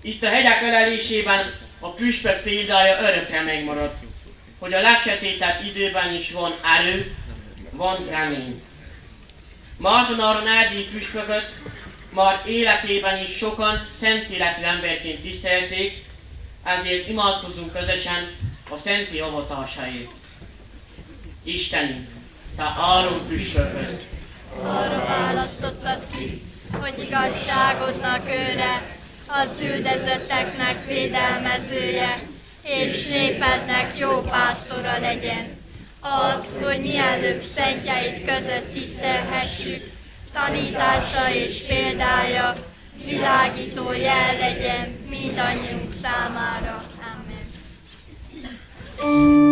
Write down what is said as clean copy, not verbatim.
Itt a hegyek ölelésében a püspök példája örökre megmaradt, hogy a legsötétebb időben is van erő, van remény. Marton erdélyi püspököt már életében is sokan szent életű emberként tisztelték, ezért imádkozunk közösen a szenti avatásáért. Istenünk, te Áron püspököt! Arra választottad ki, hogy igazságodnak őre, az üldözötteknek védelmezője, és népednek jó pásztora legyen. Add, hogy mielőbb szentjeid között tisztelhessük, tanítása és példája, világító jel legyen mindannyiunk számára. Amen.